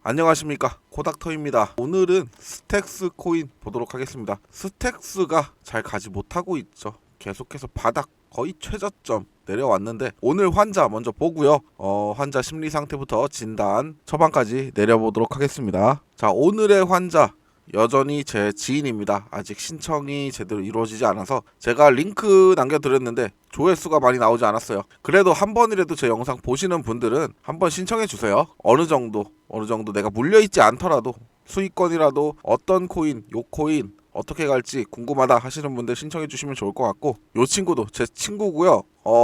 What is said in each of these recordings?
안녕하십니까, 코닥터입니다. 오늘은 스택스 코인 보도록 하겠습니다. 스택스가 잘 가지 못하고 있죠. 계속해서 바닥 거의 최저점 내려왔는데 오늘 환자 먼저 보고요. 환자 심리 상태부터 진단 처방까지 내려보도록 하겠습니다. 자, 오늘의 환자 여전히 제 지인입니다. 아직 신청이 제대로 이루어지지 않아서 제가 링크 남겨드렸는데 조회수가 많이 나오지 않았어요. 그래도 한 번이라도 제 영상 보시는 분들은 한번 신청해 주세요. 어느 정도 내가 물려있지 않더라도 수익권이라도 어떤 코인, 요 코인 어떻게 갈지 궁금하다 하시는 분들 신청해 주시면 좋을 것 같고, 요 친구도 제 친구고요.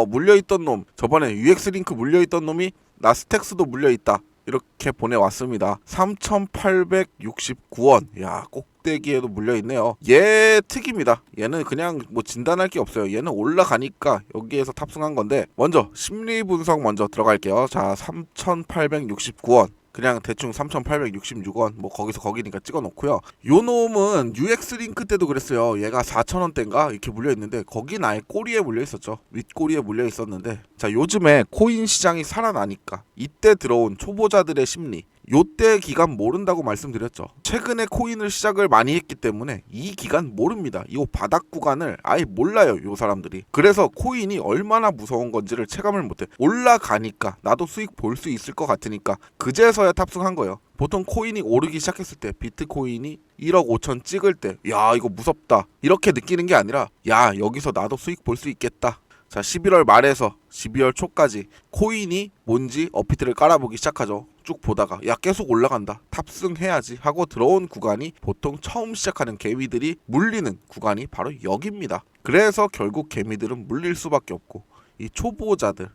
물려있던 놈, 저번에 UX 링크 물려있던 놈이 나 스택스도 물려있다 이렇게 보내왔습니다. 3,869원. 야, 꼭대기에도 물려있네요. 얘 특입니다. 얘는 그냥 뭐 진단할 게 없어요. 얘는 올라가니까 여기에서 탑승한 건데, 먼저 심리 분석 먼저 들어갈게요. 자, 3,869원. 그냥 대충 3,866원 뭐 거기서 거기니까 찍어놓고요. 요 놈은 UX 링크 때도 그랬어요. 얘가 4,000원대인가 이렇게 물려있는데 거긴 아예 꼬리에 물려있었죠. 윗꼬리에 물려있었는데, 자, 요즘에 코인 시장이 살아나니까 이때 들어온 초보자들의 심리, 요때 기간 모른다고 말씀드렸죠. 최근에 코인을 시작을 많이 했기 때문에 이 기간 모릅니다. 이 바닥 구간을 아예 몰라요, 요 사람들이. 그래서 코인이 얼마나 무서운 건지를 체감을 못해. 올라가니까 나도 수익 볼 수 있을 것 같으니까 그제서야 탑승한 거예요. 보통 코인이 오르기 시작했을 때, 비트코인이 1억 5천 찍을 때, 야, 이거 무섭다 이렇게 느끼는 게 아니라, 야, 여기서 나도 수익 볼 수 있겠다. 자, 11월 말에서 12월 초까지 코인이 뭔지 어피트를 깔아보기 시작하죠. 쭉 보다가 야, 계속 올라간다, 탑승해야지 하고 들어온 구간이 보통 처음 시작하는 개미들이 물리는 구간이 바로 여기입니다. 그래서 결국 개미들은 물릴 수밖에 없고, 이 초보자들,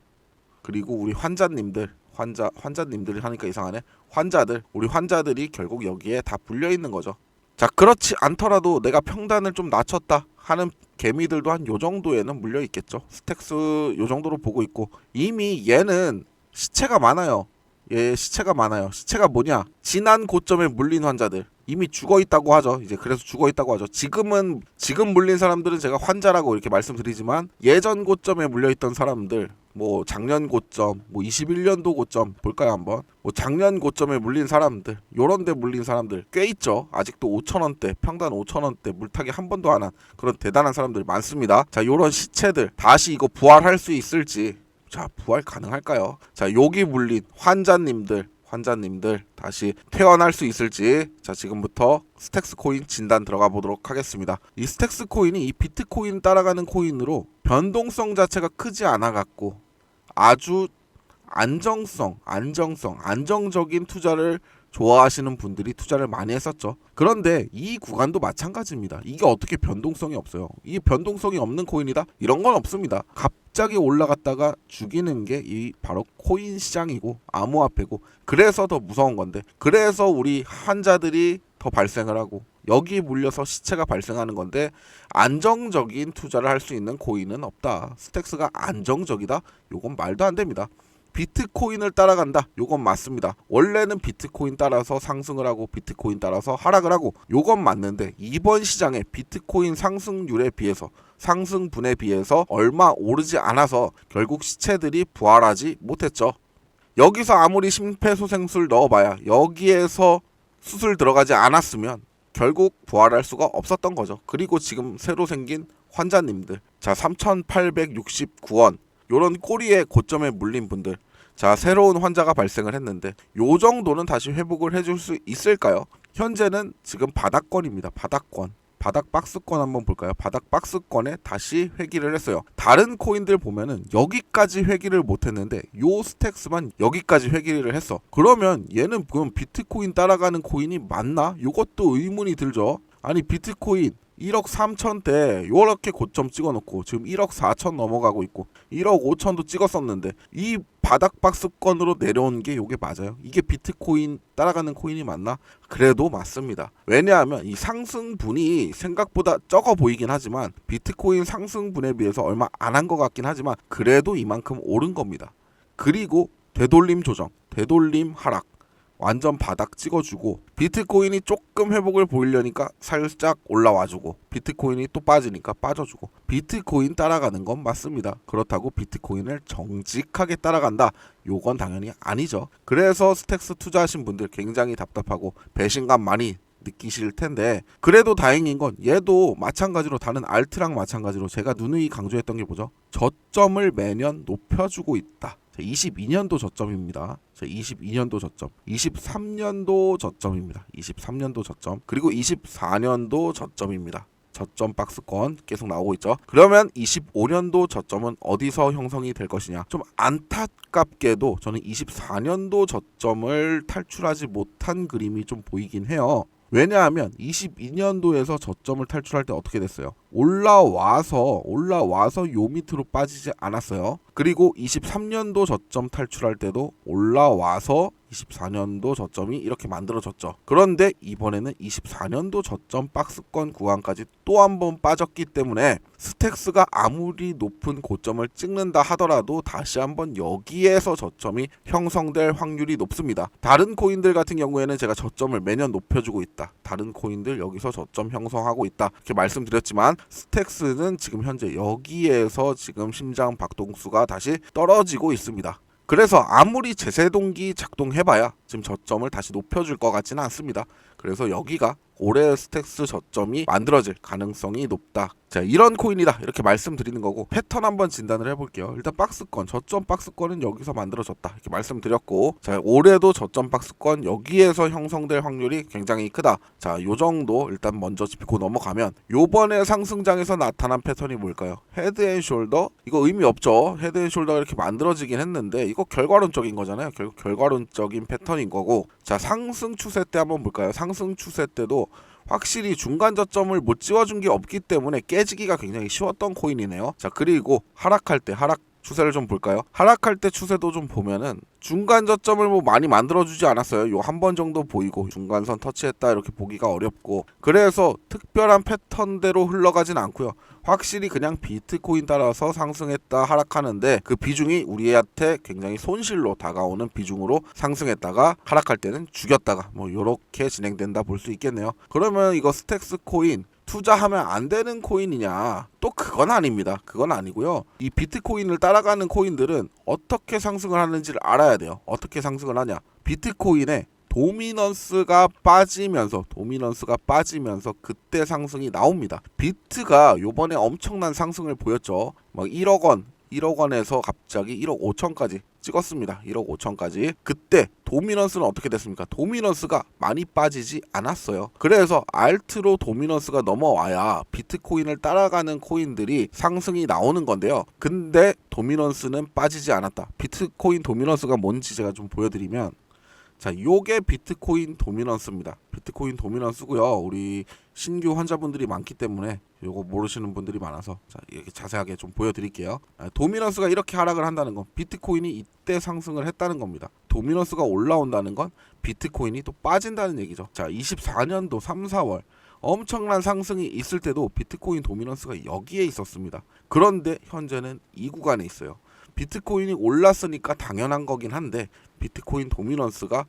그리고 우리 환자님들이 하니까 이상하네. 우리 환자들이 결국 여기에 다 불려있는 거죠. 자, 그렇지 않더라도 내가 평단을 좀 낮췄다 하는 개미들도 한 요 정도에는 물려 있겠죠. 스택스 요 정도로 보고 있고, 이미 얘는 시체가 많아요. 시체가 뭐냐? 지난 고점에 물린 환자들, 이미 죽어 있다고 하죠. 이제 그래서 죽어 있다고 하죠. 지금 물린 사람들은 제가 환자라고 이렇게 말씀드리지만, 예전 고점에 물려 있던 사람들, 뭐 작년 고점, 뭐 21년도 고점 볼까요 한번? 뭐 작년 고점에 물린 사람들, 요런데 물린 사람들 꽤 있죠. 아직도 5,000원대, 평단 5,000원대 물타기 한 번도 안 한 그런 대단한 사람들 많습니다. 자, 요런 시체들 다시 이거 부활할 수 있을지, 자, 부활 가능할까요? 자, 여기 물린 환자님들 다시 태어날 수 있을지, 자, 지금부터 스택스 코인 진단 들어가 보도록 하겠습니다. 이 스택스 코인이 이 비트코인 따라가는 코인으로 변동성 자체가 크지 않아 갖고 아주 안정적인 투자를 좋아하시는 분들이 투자를 많이 했었죠. 그런데 이 구간도 마찬가지입니다. 이게 어떻게 변동성이 없어요? 이 변동성이 없는 코인이다? 이런 건 없습니다. 갑자기 올라갔다가 죽이는 게 이 바로 코인 시장이고 암호화폐고, 그래서 더 무서운 건데, 그래서 우리 환자들이 더 발생을 하고 여기 물려서 시체가 발생하는 건데, 안정적인 투자를 할 수 있는 코인은 없다. 스택스가 안정적이다? 요건 말도 안 됩니다. 비트코인을 따라간다, 요건 맞습니다. 원래는 비트코인 따라서 상승을 하고 비트코인 따라서 하락을 하고, 요건 맞는데 이번 시장에 비트코인 상승률에 비해서, 상승분에 비해서 얼마 오르지 않아서 결국 시체들이 부활하지 못했죠. 여기서 아무리 심폐소생술 넣어봐야, 여기에서 수술 들어가지 않았으면 결국 부활할 수가 없었던 거죠. 그리고 지금 새로 생긴 환자님들, 자, 3,869원 요런 꼬리에 고점에 물린 분들, 자, 새로운 환자가 발생을 했는데 요 정도는 다시 회복을 해줄 수 있을까요? 현재는 지금 바닥권입니다. 바닥 박스권 한번 볼까요? 바닥 박스권에 다시 회귀를 했어요. 다른 코인들 보면은 여기까지 회귀를 못했는데 요 스택스만 여기까지 회귀를 했어. 그러면 얘는 그럼 비트코인 따라가는 코인이 맞나? 요것도 의문이 들죠. 아니, 비트코인 1억 3천대 요렇게 고점 찍어놓고 지금 1억 4천 넘어가고 있고 1억 5천도 찍었었는데, 이 바닥 박스권으로 내려온 게 요게 맞아요? 이게 비트코인 따라가는 코인이 맞나? 그래도 맞습니다. 왜냐하면 이 상승분이 생각보다 적어 보이긴 하지만, 비트코인 상승분에 비해서 얼마 안 한 것 같긴 하지만 그래도 이만큼 오른 겁니다. 그리고 되돌림 조정, 되돌림 하락, 완전 바닥 찍어주고 비트코인이 조금 회복을 보이려니까 살짝 올라와주고 비트코인이 또 빠지니까 빠져주고 비트코인 따라가는 건 맞습니다. 그렇다고 비트코인을 정직하게 따라간다? 요건 당연히 아니죠. 그래서 스택스 투자하신 분들 굉장히 답답하고 배신감 많이 느끼실 텐데 그래도 다행인 건 얘도 마찬가지로 다른 알트랑 마찬가지로 제가 누누이 강조했던 게 뭐죠? 저점을 매년 높여주고 있다. 22년도 저점입니다. 22년도 저점, 23년도 저점입니다. 23년도 저점, 그리고 24년도 저점입니다. 저점 박스권 계속 나오고 있죠. 그러면 25년도 저점은 어디서 형성이 될 것이냐? 좀 안타깝게도 저는 24년도 저점을 탈출하지 못한 그림이 좀 보이긴 해요. 왜냐하면 22년도에서 저점을 탈출할 때 어떻게 됐어요? 올라와서 요 밑으로 빠지지 않았어요. 그리고 23년도 저점 탈출할 때도 올라와서 24년도 저점이 이렇게 만들어졌죠. 그런데 이번에는 24년도 저점 박스권 구간까지 또 한 번 빠졌기 때문에 스택스가 아무리 높은 고점을 찍는다 하더라도 다시 한번 여기에서 저점이 형성될 확률이 높습니다. 다른 코인들 같은 경우에는 제가 저점을 매년 높여주고 있다. 다른 코인들 여기서 저점 형성하고 있다. 이렇게 말씀드렸지만 스택스는 지금 현재 여기에서 지금 심장 박동수가 다시 떨어지고 있습니다. 그래서 아무리 제세동기 작동해봐야 지금 저점을 다시 높여줄 것 같지는 않습니다. 그래서 여기가 올해 스택스 저점이 만들어질 가능성이 높다. 자, 이런 코인이다 이렇게 말씀드리는 거고 패턴 한번 진단을 해볼게요. 일단 박스권, 저점 박스권은 여기서 만들어졌다 이렇게 말씀드렸고, 자, 올해도 저점 박스권 여기에서 형성될 확률이 굉장히 크다. 자, 요 정도 일단 먼저 짚고 넘어가면 요번에 상승장에서 나타난 패턴이 뭘까요? 헤드앤숄더? 이거 의미 없죠. 헤드앤숄더가 이렇게 만들어지긴 했는데 이거 결과론적인 거잖아요. 결국 결과론적인 패턴인 거고, 자, 상승 추세 때 한번 볼까요? 상승 추세 때도 확실히 중간 저점을 못 지워준 게 없기 때문에 깨지기가 굉장히 쉬웠던 코인이네요. 자, 그리고 하락할 때 하락 추세를 좀 볼까요? 하락할 때 추세도 좀 보면은 중간 저점을 뭐 많이 만들어주지 않았어요. 요 한 번 정도 보이고 중간선 터치했다 이렇게 보기가 어렵고, 그래서 특별한 패턴대로 흘러가진 않고요. 확실히 그냥 비트코인 따라서 상승했다 하락하는데 그 비중이 우리한테 굉장히 손실로 다가오는 비중으로 상승했다가 하락할 때는 죽였다가 뭐 요렇게 진행된다 볼 수 있겠네요. 그러면 이거 스택스 코인 투자하면 안 되는 코인이냐? 또 그건 아닙니다. 그건 아니고요. 이 비트코인을 따라가는 코인들은 어떻게 상승을 하는지를 알아야 돼요. 어떻게 상승을 하냐? 비트코인의 도미넌스가 빠지면서 그때 상승이 나옵니다. 비트가 요번에 엄청난 상승을 보였죠. 막 1억 원에서 갑자기 1억 5천까지 찍었습니다. 1억 5천까지. 그때 도미넌스는 어떻게 됐습니까? 도미넌스가 많이 빠지지 않았어요. 그래서 알트로 도미넌스가 넘어와야 비트코인을 따라가는 코인들이 상승이 나오는 건데요. 근데 도미넌스는 빠지지 않았다. 비트코인 도미넌스가 뭔지 제가 좀 보여드리면, 자, 요게 비트코인 도미넌스입니다. 비트코인 도미넌스고요. 우리 신규 환자분들이 많기 때문에 요거 모르시는 분들이 많아서 자, 이렇게 자세하게 좀 보여드릴게요. 도미넌스가 이렇게 하락을 한다는 건 비트코인이 이때 상승을 했다는 겁니다. 도미넌스가 올라온다는 건 비트코인이 또 빠진다는 얘기죠. 자, 24년도 3, 4월 엄청난 상승이 있을 때도 비트코인 도미넌스가 여기에 있었습니다. 그런데 현재는 이 구간에 있어요. 비트코인이 올랐으니까 당연한 거긴 한데 비트코인 도미넌스가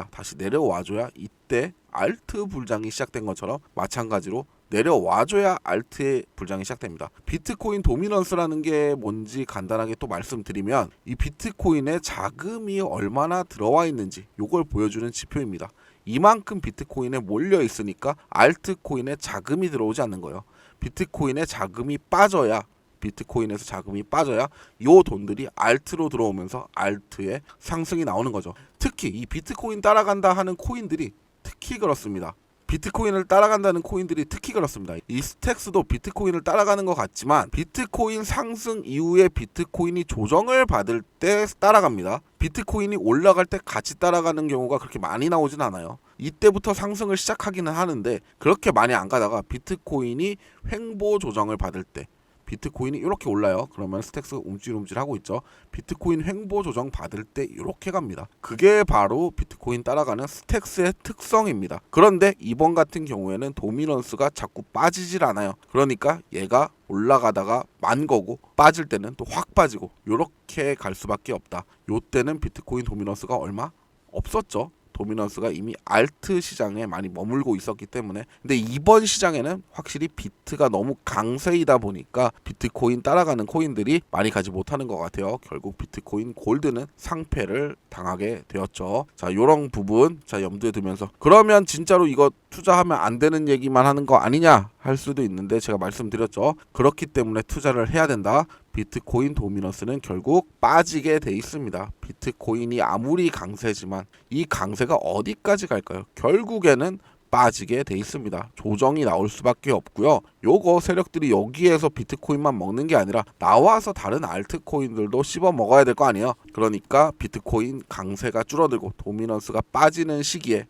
다시 내려와줘야 이때 알트 불장이 시작된 것처럼 마찬가지로 내려와줘야 알트의 불장이 시작됩니다. 비트코인 도미넌스라는 게 뭔지 간단하게 또 말씀드리면 이 비트코인에 자금이 얼마나 들어와 있는지 요걸 보여주는 지표입니다. 이만큼 비트코인에 몰려 있으니까 알트코인에 자금이 들어오지 않는 거예요. 비트코인에 자금이 빠져야 비트코인에서 자금이 빠져야 요 돈들이 알트로 들어오면서 알트의 상승이 나오는 거죠. 특히 이 비트코인 따라간다 하는 코인들이 특히 그렇습니다. 비트코인을 따라간다는 코인들이 특히 그렇습니다. 이 스택스도 비트코인을 따라가는 것 같지만 비트코인 상승 이후에 비트코인이 조정을 받을 때 따라갑니다. 비트코인이 올라갈 때 같이 따라가는 경우가 그렇게 많이 나오진 않아요. 이때부터 상승을 시작하기는 하는데 그렇게 많이 안 가다가 비트코인이 횡보 조정을 받을 때 비트코인이 이렇게 올라요. 그러면 스택스 움찔움찔 하고 있죠. 비트코인 횡보 조정 받을 때 이렇게 갑니다. 그게 바로 비트코인 따라가는 스택스의 특성입니다. 그런데 이번 같은 경우에는 도미넌스가 자꾸 빠지질 않아요. 그러니까 얘가 올라가다가 만 거고 빠질 때는 또 확 빠지고 이렇게 갈 수밖에 없다. 요 때는 비트코인 도미넌스가 얼마? 없었죠. 도미넌스가 이미 알트 시장에 많이 머물고 있었기 때문에. 근데 이번 시장에는 확실히 비트가 너무 강세이다 보니까 비트코인 따라가는 코인들이 많이 가지 못하는 것 같아요. 결국 비트코인 골드는 상패를 당하게 되었죠. 자, 요런 부분 염두에 두면서, 그러면 진짜로 이거 투자하면 안 되는 얘기만 하는 거 아니냐 할 수도 있는데, 제가 말씀드렸죠. 그렇기 때문에 투자를 해야 된다. 비트코인 도미넌스는 결국 빠지게 돼 있습니다. 비트코인이 아무리 강세지만 이 강세가 어디까지 갈까요? 결국에는 빠지게 돼 있습니다. 조정이 나올 수밖에 없고요. 요거 세력들이 여기에서 비트코인만 먹는 게 아니라 나와서 다른 알트코인들도 씹어 먹어야 될 거 아니에요. 그러니까 비트코인 강세가 줄어들고 도미넌스가 빠지는 시기에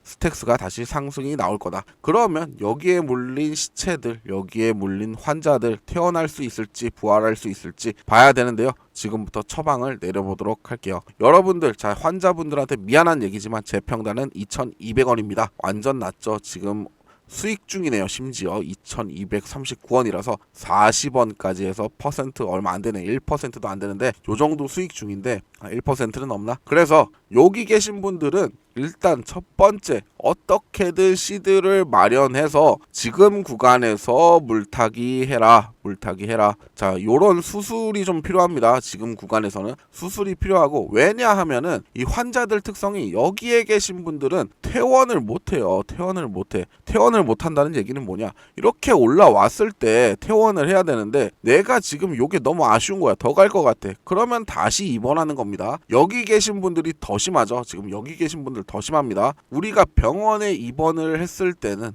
스택스가 다시 상승이 나올 거다. 그러면 여기에 물린 시체들, 여기에 물린 환자들 태어날 수 있을지 부활할 수 있을지 봐야 되는데요. 지금부터 처방을 내려보도록 할게요. 여러분들, 자, 환자분들한테 미안한 얘기지만 제 평단은 2,200원입니다. 완전 낮죠. 지금 수익 중이네요. 심지어 2,239원이라서 40원까지 해서 퍼센트 얼마 안 되네. 1%도 안 되는데 요 정도 수익 중인데 1%는 없나? 그래서 여기 계신 분들은 일단 첫 번째, 어떻게든 시드를 마련해서 지금 구간에서 물타기 해라. 자, 요런 수술이 좀 필요합니다. 지금 구간에서는 수술이 필요하고, 왜냐하면은 이 환자들 특성이, 여기에 계신 분들은 퇴원을 못해요. 퇴원을 못한다는 얘기는 뭐냐, 이렇게 올라왔을 때 퇴원을 해야 되는데 내가 지금 요게 너무 아쉬운 거야. 더 갈 것 같아. 그러면 다시 입원하는 겁니다. 여기 계신 분들이 더 심하죠. 지금 여기 계신 분들 더 심합니다. 우리가 병원에 입원을 했을 때는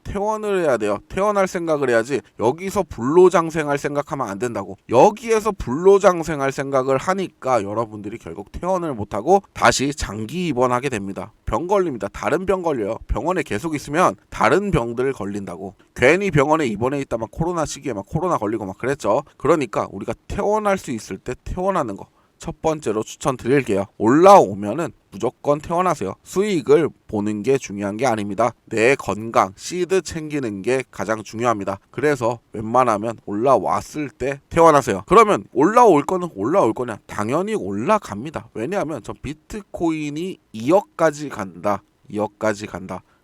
퇴원을 해야 돼요. 퇴원할 생각을 해야지 여기서 불로장생할 생각하면 안 된다고. 여기에서 불로장생할 생각을 하니까 여러분들이 결국 퇴원을 못하고 다시 장기 입원하게 됩니다. 병 걸립니다. 다른 병 걸려요. 병원에 계속 있으면 다른 병들 걸린다고. 괜히 병원에 입원해 있다 막 코로나 시기에 막 코로나 걸리고 막 그랬죠. 그러니까 우리가 퇴원할 수 있을 때 퇴원하는 거 첫 번째로 추천드릴게요. 올라오면은 무조건 퇴원하세요. 수익을 보는 게 중요한 게 아닙니다. 내 건강, 시드 챙기는 게 가장 중요합니다. 그래서 웬만하면 올라왔을 때 퇴원하세요. 그러면 올라올 거냐? 당연히 올라갑니다. 왜냐하면 저 비트코인이 2억까지 간다.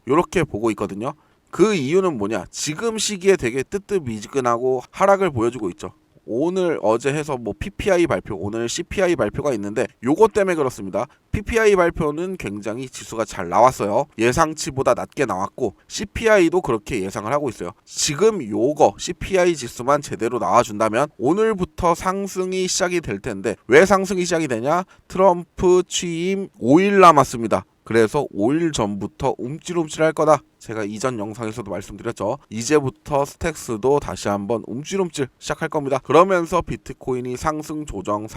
이렇게 보고 있거든요. 그 이유는 뭐냐? 지금 시기에 되게 뜨뜻미지근하고 하락을 보여주고 있죠. 오늘 어제 해서 뭐 PPI 발표, 오늘 CPI 발표가 있는데 요것 때문에 그렇습니다. PPI 발표는 굉장히 지수가 잘 나왔어요. 예상치보다 낮게 나왔고 CPI도 그렇게 예상을 하고 있어요. 지금 요거 CPI 지수만 제대로 나와준다면 오늘부터 상승이 시작이 될 텐데, 왜 상승이 시작이 되냐? 트럼프 취임 5일 남았습니다. 그래서 5일 전부터 움찔움찔 할 거다. 제가 이전 영상에서도 말씀드렸죠. 이제부터 스택스도 다시 한번 움찔움찔 시작할 겁니다. 그러면서 비트코인이 상승 조정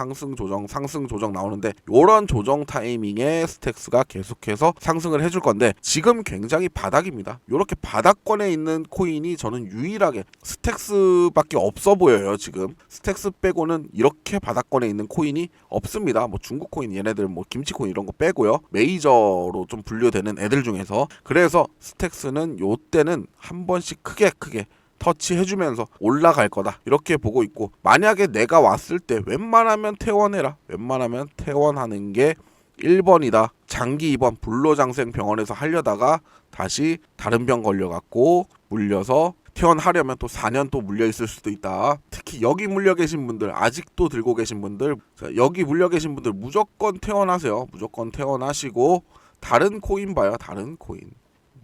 나오는데, 요런 조정 타이밍에 스택스가 계속해서 상승을 해줄 건데, 지금 굉장히 바닥입니다. 요렇게 바닥권에 있는 코인이 저는 유일하게 스택스밖에 없어 보여요. 지금 스택스 빼고는 이렇게 바닥권에 있는 코인이 없습니다. 뭐 중국 코인, 얘네들 뭐 김치 코인 이런 거 빼고요. 메이저로 좀 분류되는 애들 중에서. 그래서 스택스는 요때는 한 번씩 크게 터치해주면서 올라갈 거다, 이렇게 보고 있고, 만약에 내가 왔을 때 웬만하면 퇴원해라. 웬만하면 퇴원하는 게 1번이다. 장기 입원 불로장생 병원에서 하려다가 다시 다른 병 걸려갖고 물려서 퇴원하려면 또 4년 또 물려 있을 수도 있다. 특히 여기 물려 계신 분들, 아직도 들고 계신 분들, 여기 물려 계신 분들 무조건 퇴원하세요. 무조건 퇴원하시고 다른 코인 봐요. 다른 코인.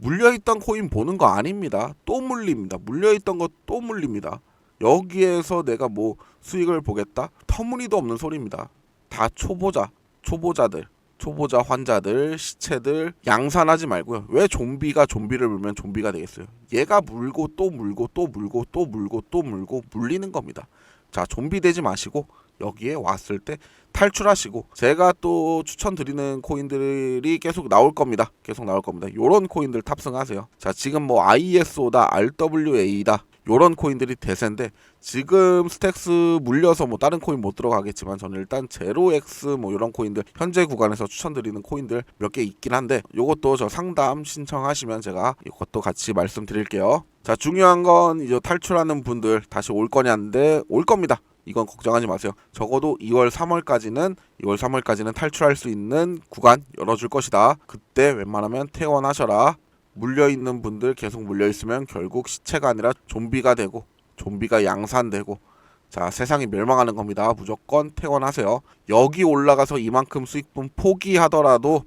물려있던 코인 보는 거 아닙니다. 또 물립니다. 물려있던 거 또 물립니다. 여기에서 내가 뭐 수익을 보겠다? 터무니도 없는 소리입니다. 다 초보자들, 환자들, 시체들 양산하지 말고요. 왜 좀비가 좀비를 물면 좀비가 되겠어요? 얘가 물고 또 물고 물리는 겁니다. 자, 좀비 되지 마시고 여기에 왔을 때 탈출하시고, 제가 또 추천드리는 코인들이 계속 나올 겁니다. 요런 코인들 탑승하세요. 자, 지금 뭐 ISO다, RWA다, 요런 코인들이 대세인데, 지금 스택스 물려서 뭐 다른 코인 못 들어가겠지만 저는 일단 제로엑스 뭐 이런 코인들 현재 구간에서 추천드리는 코인들 몇 개 있긴 한데, 요것도 저 상담 신청하시면 제가 이것도 같이 말씀드릴게요. 자, 중요한 건 이제 탈출하는 분들 다시 올 거냐인데, 올 겁니다. 이건 걱정하지 마세요. 적어도 2월 3월까지는 탈출할 수 있는 구간 열어줄 것이다. 그때 웬만하면 퇴원하셔라. 물려있는 분들 계속 물려있으면 결국 시체가 아니라 좀비가 되고 좀비가 양산되고 자 세상이 멸망하는 겁니다. 무조건 퇴원하세요. 여기 올라가서 이만큼 수익분 포기하더라도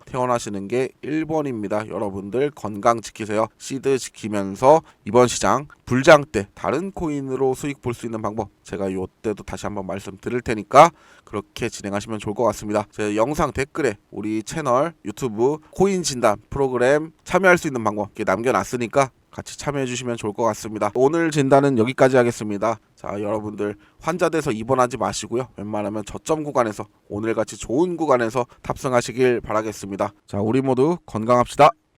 퇴원하시는 게 1번입니다. 여러분들 건강 지키세요. 시드 지키면서 이번 시장 불장 때 다른 코인으로 수익 볼 수 있는 방법 제가 요때도 다시 한번 말씀드릴 테니까 그렇게 진행하시면 좋을 것 같습니다. 제 영상 댓글에 우리 채널 유튜브 코인 진단 프로그램 참여할 수 있는 방법 이렇게 남겨놨으니까 같이 참여해 주시면 좋을 것 같습니다. 오늘 진단은 여기까지 하겠습니다. 자 여러분들 환자돼서 입원하지 마시고요. 웬만하면 저점 구간에서 오늘같이 좋은 구간에서 탑승하시길 바라겠습니다. 자 우리 모두 건강합시다.